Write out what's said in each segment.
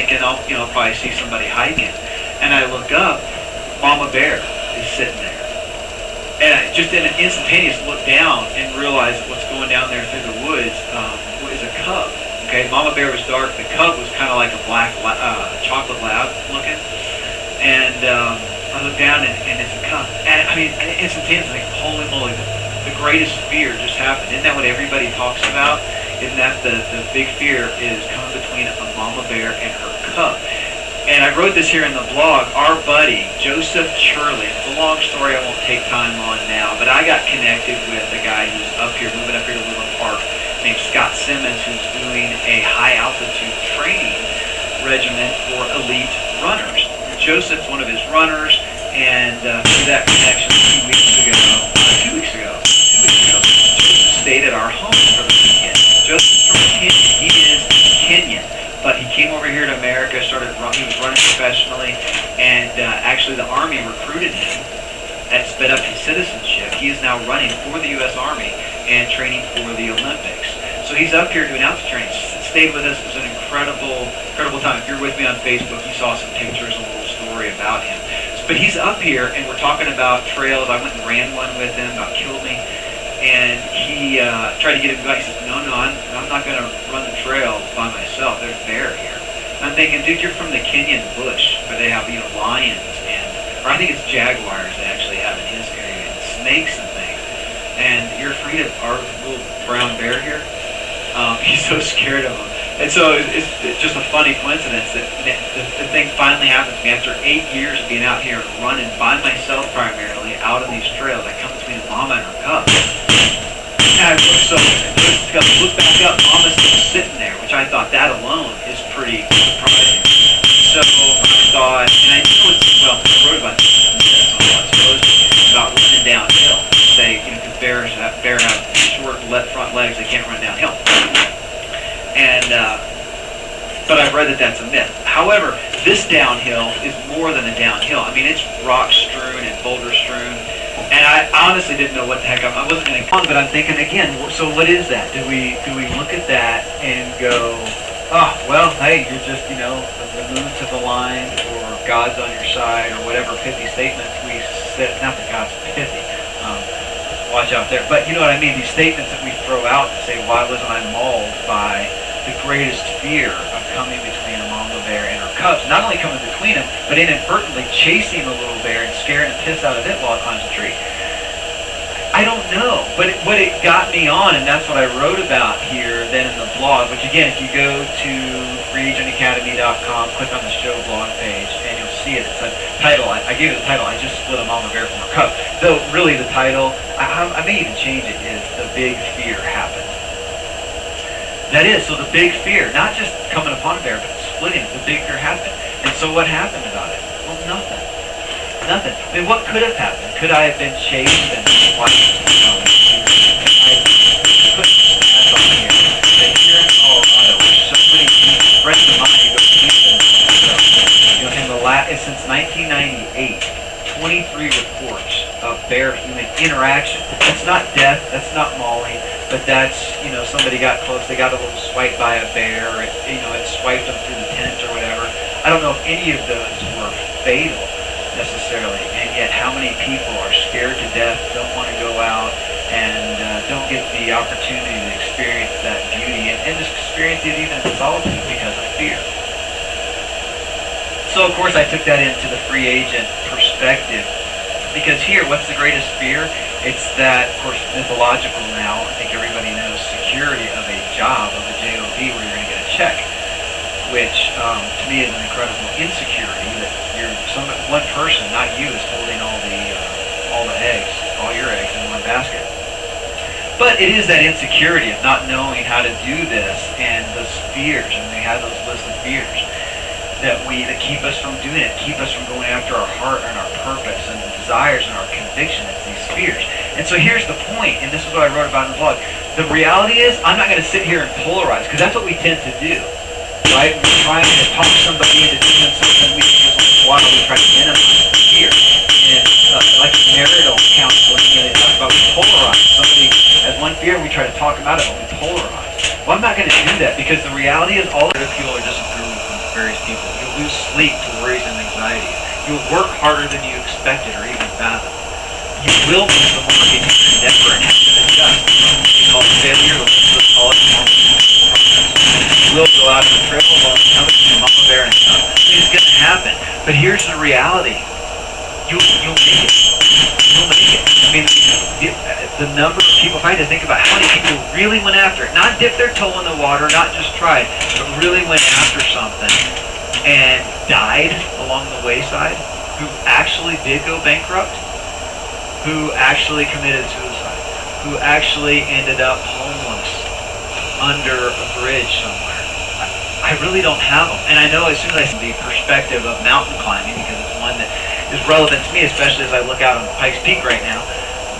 thinking, oh, you know, I'll probably see somebody hiking. And I look up, Mama Bear is sitting there. And I just in an instantaneous look down and realize that what's going down there through the woods is a cub. Okay, Mama Bear was dark. The cub was kind of like a black chocolate lab looking. And I look down and it's a cub. And I mean, instantaneously, like, holy moly, the greatest fear just happened. Isn't that what everybody talks about? Isn't that the big fear is coming between a Mama Bear and her cub? And I wrote this here in the blog. Our buddy, Joseph Churley, it's a long story I won't take time on now, but I got connected with a guy who's up here, moving up here to Woodland Park, named Scott Simmons, who's doing a high-altitude training regimen for elite runners. Joseph's one of his runners, and through that connection 2 weeks ago, Joseph stayed at our home for the weekend. Joseph's from Kenya. He is Kenyan. But he came over here to America, he was running professionally, and actually the Army recruited him and sped up his citizenship. He is now running for the U.S. Army and training for the Olympics. So he's up here doing altitude training. Stayed with us. It was an incredible time. If you're with me on Facebook, you saw some pictures and a little story about him. But he's up here, and we're talking about trails. I went and ran one with him, about killed me. And he tried to get him to go. He said, no, I'm not going to run the trail by myself. There's bear here. And I'm thinking, dude, you're from the Kenyan bush where they have, you know, lions or I think it's jaguars they actually have in his area, and snakes and things. And you're afraid of our little brown bear here? He's so scared of them. And so it's just a funny coincidence that the thing finally happens to me after 8 years of being out here running by myself primarily out on these trails. I come between a mama and her cub. And I look back up, Mama's still sitting there, which I thought that alone is pretty surprising. So I thought, and I know I wrote about this about running downhill. Say, you know, because bears have short front legs, they can't run downhill. And but I've read that that's a myth. However, this downhill is more than a downhill. I mean, it's rock strewn and boulder strewn. And I honestly didn't know what the heck I wasn't going to come, but I'm thinking again, so what is that? Do we look at that and go, oh, well, hey, you're just, you know, the moon's to the line, or God's on your side, or whatever 50 statements we said, not that God's 50, watch out there, but you know what I mean, these statements that we throw out to say, why wasn't I mauled by the greatest fear of coming between a mama bear and her cubs, not only coming between them, but inadvertently chasing the little bear and scaring the piss out of it while it climbs a tree. I don't know, but what it got me on, and that's what I wrote about here then in the blog, which again, if you go to freeagentacademy.com, click on the show blog page, and you'll see it. It's a title. I gave it the title, I Just Split a Mama Bear from Her Cub. Though, really the title, I may even change it, is The Big Fear Happened. That is, so the big fear, not just coming upon a bear, but splitting it, the big fear happened. And so what happened about it? Well, nothing. Nothing. I mean, what could have happened? Could I have been chased and watched? I put stats on here. That here in Colorado, there's so many friends of mine who go camping. So, you know, since 1998, 23 reports of bear-human interaction. That's not death. That's not mauling. But that's, you know, somebody got close, they got a little swipe by a bear, or it swiped them through the tent or whatever. I don't know if any of those were fatal necessarily, and yet how many people are scared to death, don't want to go out, and don't get the opportunity to experience that beauty, and just experience it even in solitude because of fear. So of course I took that into the free agent perspective, because here, what's the greatest fear? It's that, of course, mythological now, I think everybody knows, security of a job, of a job where you're going to get a check, which to me is an incredible insecurity that one person, not you, is holding all the eggs, all your eggs in one basket. But it is that insecurity of not knowing how to do this, and those fears, and we have those lists of fears that keep us from doing it, keep us from going after our heart and our purpose and the desires and our conviction. It's these fears. And so here's the point, and this is what I wrote about in the blog. The reality is, I'm not going to sit here and polarize, because that's what we tend to do, right? We're trying to talk somebody into doing something we just want to try to minimize fear. And like marital counseling, you know, they talk about we polarize. Somebody has one fear, we try to talk about it, but we polarize. Well, I'm not going to do that, because the reality is all ridicule or disapproval from various people leap to worries and anxieties. You'll work harder than you expected or even fathomed. You will miss the mark in your endeavor and have to adjust. You call it failure, let's call it normal progress. You will go out on the trail alone, come to your mama bear and stuff. It's going to happen. But here's the reality. You'll make it. You'll make it. I mean, the number of people, if I had to think about how many people really went after it, not dipped their toe in the water, not just tried, but really went after something and died along the wayside, who actually did go bankrupt, who actually committed suicide, who actually ended up homeless under a bridge somewhere. I really don't have them. And I know as soon as I see the perspective of mountain climbing, because it's one that is relevant to me, especially as I look out on Pikes Peak right now,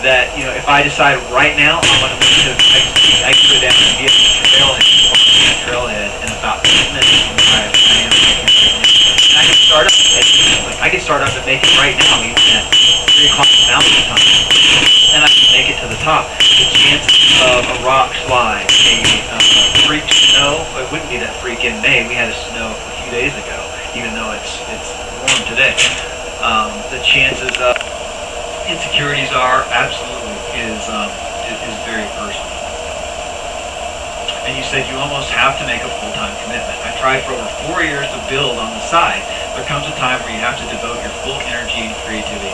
that, you know, if I decide right now I want to move to Pikes Peak, I can go down and be at the trailhead in about 10 minutes from where I am. And I can start up. I can start up and make it right now, even at 3 o'clock mountain time. And I can make it to the top. The chances of a rock slide, a freak snow, it wouldn't be that freak in May. We had a snow a few days ago, even though it's warm today. The chances of insecurities are absolutely is very personal. And you said you almost have to make a full-time commitment. I tried for over 4 years to build on the side. There comes a time where you have to devote your full energy and creativity